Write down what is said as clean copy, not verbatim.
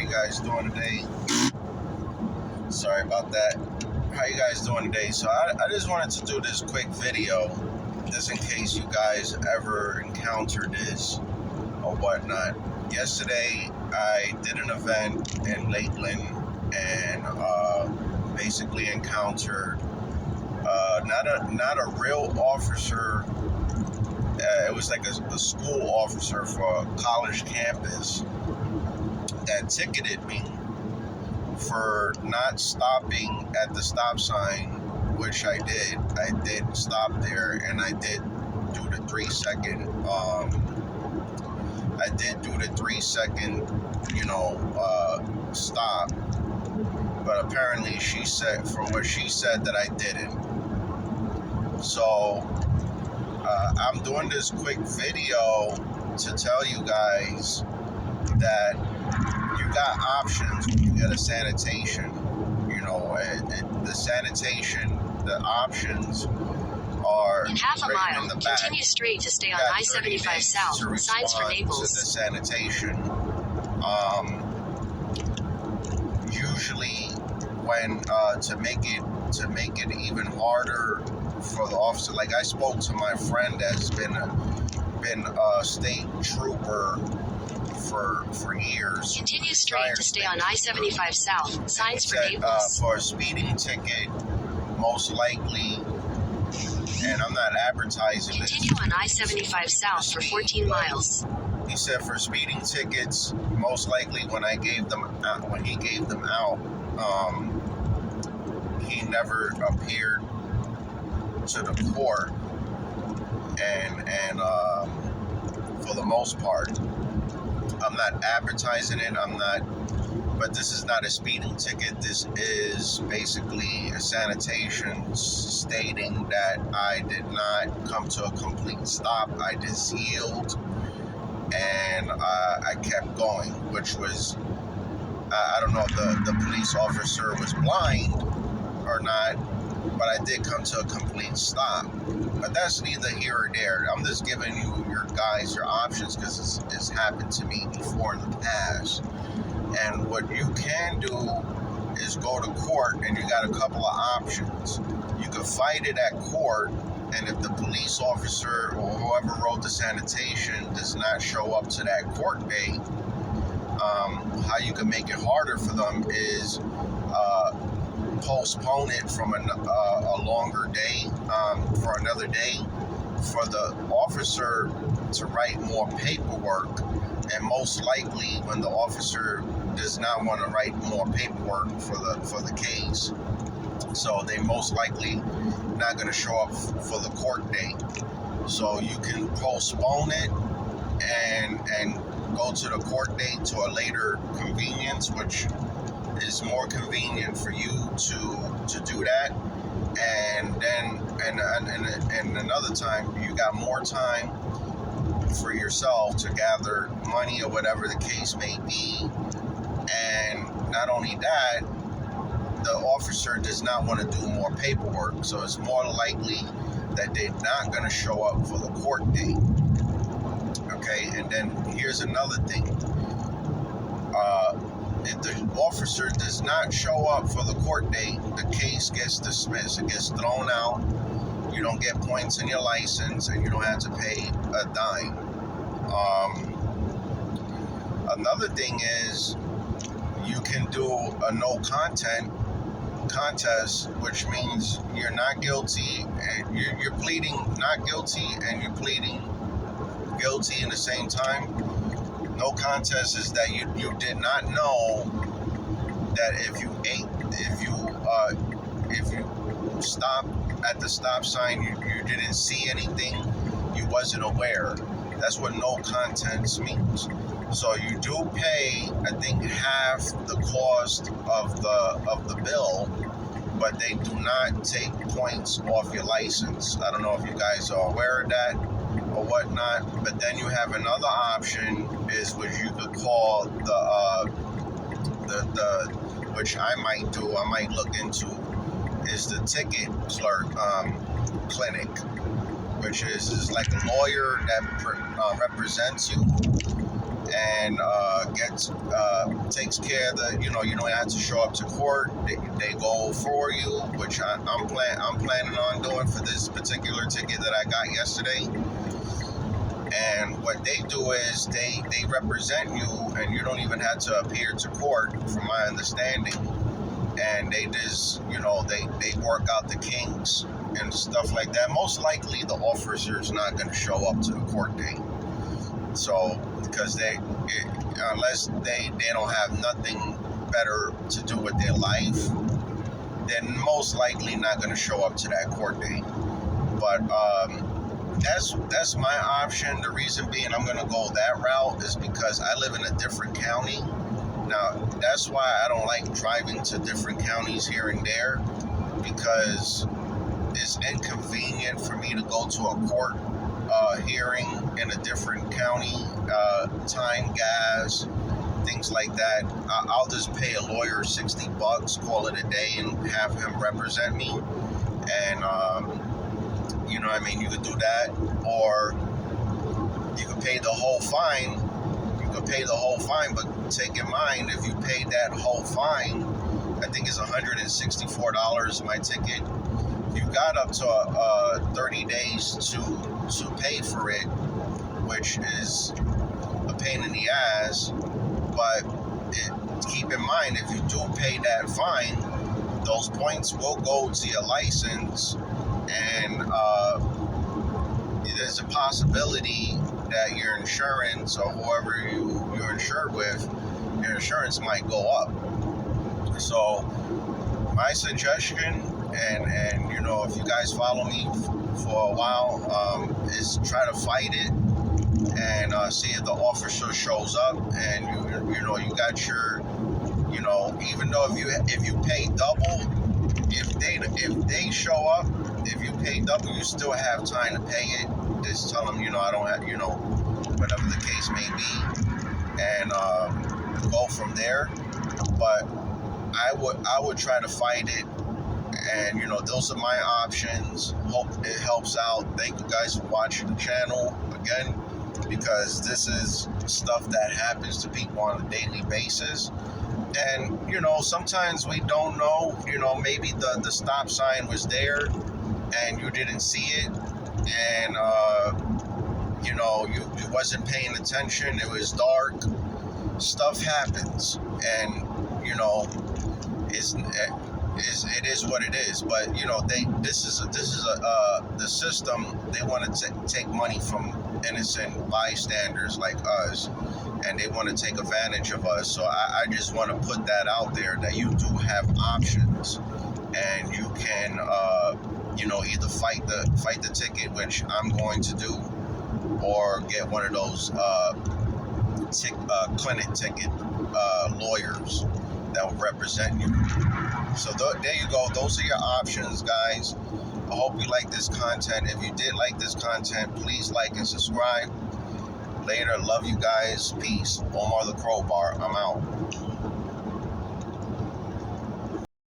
you guys doing today? Sorry about that. How you guys doing today? So I just wanted to do this quick video, just in case you guys ever encountered this or whatnot. Yesterday, I did an event in Lakeland and basically encountered not a real officer. It was like a school officer for a college campus that ticketed me for not stopping at the stop sign, which I did. I did stop there, and I did do the 3-second. I did do the 3-second, stop. But apparently, she said, from what she said, that I didn't. So I'm doing this quick video to tell you guys that you got options when you get a sanitation. The sanitation, the options are in half a mile, in the back. Continue straight to stay on I-75 South. Signs for Naples. To the sanitation. Usually, when to make it even harder for the officer, like I spoke to my friend that's been a state trooper for years. Continue straight to stay on I-75 South. Signs for Naples. For a speeding ticket, most likely, and I'm not advertising this. Continue on I-75 South for 14 miles. He said for speeding tickets, most likely when he gave them out, he never appeared to the court, and for the most part, I'm not advertising it. But this is not a speeding ticket. This is basically a sanitation stating that I did not come to a complete stop. I just yield, and I kept going, which was, I don't know if the police officer was blind or not, but I did come to a complete stop. But that's neither here or there. I'm just giving you your options, because it's happened to me before in the past. And what you can do is go to court, and you got a couple of options. You can fight it at court, and if the police officer or whoever wrote the sanitation does not show up to that court date, how you can make it harder for them is postpone it from a longer day, for another day, for the officer to write more paperwork. And most likely, when the officer does not want to write more paperwork for the case, so they most likely not going to show up for the court date. So you can postpone it and go to the court date to a later convenience, which is more convenient for you to do that. And then and another time, you got more time for yourself to gather money or whatever the case may be. And not only that, the officer does not want to do more paperwork, so it's more likely that they're not going to show up for the court date. Okay, and then here's another thing. If the officer does not show up for the court date, the case gets dismissed. It gets thrown out. You don't get points in your license, and you don't have to pay a dime. Another thing is, you can do a no contest, which means you're not guilty, and you're pleading not guilty, and you're pleading guilty in the same time. No contest is that you did not know that if you stopped at the stop sign, you didn't see anything, you wasn't aware. That's what no contest means. So you do pay, I think, half the cost of the bill, but they do not take points off your license. I don't know if you guys are aware of that or whatnot. But then you have another option, is which you could call the which I might do. I might look into, is the ticket clerk clinic, which is like a lawyer that represents you and takes care of the, you don't have to show up to court. They go for you, which I'm planning on doing for this particular ticket that I got yesterday. And what they do is they represent you, and you don't even have to appear to court, from my understanding. And they just, they work out the kinks and stuff like that. Most likely the officer's not going to show up to the court date. So, because unless they don't have nothing better to do with their life, they're most likely not going to show up to that court date. But that's my option. The reason being I'm going to go that route is because I live in a different county. Now, that's why I don't like driving to different counties here and there, because it's inconvenient for me to go to a court hearing in a different county, time, gas, things like that. I'll just pay a lawyer $60, call it a day, and have him represent me. And you could do that, or you could pay the whole fine. But take in mind, if you pay that whole fine, I think it's $164 my ticket. You got up to 30 days to pay for it, which is a pain in the ass. But keep in mind, if you do pay that fine, those points will go to your license, and there's a possibility that your insurance, or whoever you're insured with, your insurance might go up. So my suggestion, and if you guys follow me for a while, is try to fight it and see if the officer shows up, and you got your, even though if you pay double, if they show up, if you pay double, you still have time to pay it. Just tell them, I don't have, whatever the case may be, and go from there. But I would try to fight it, and those are my options. Hope it helps out. Thank you guys for watching the channel again, because this is stuff that happens to people on a daily basis. And sometimes we don't know, maybe the stop sign was there and you didn't see it, and you wasn't paying attention, it was dark. Stuff happens, and it is what it is. But this is the system. They want to take money from innocent bystanders like us, and they want to take advantage of us. So I just want to put that out there, that you do have options, and you can either fight the ticket, which I'm going to do, or get one of those clinic ticket lawyers that will represent you. So there you go. Those are your options, guys. I hope you like this content. If you did like this content, please like and subscribe. Later. Love you guys. Peace. Omar the Crowbar. I'm out.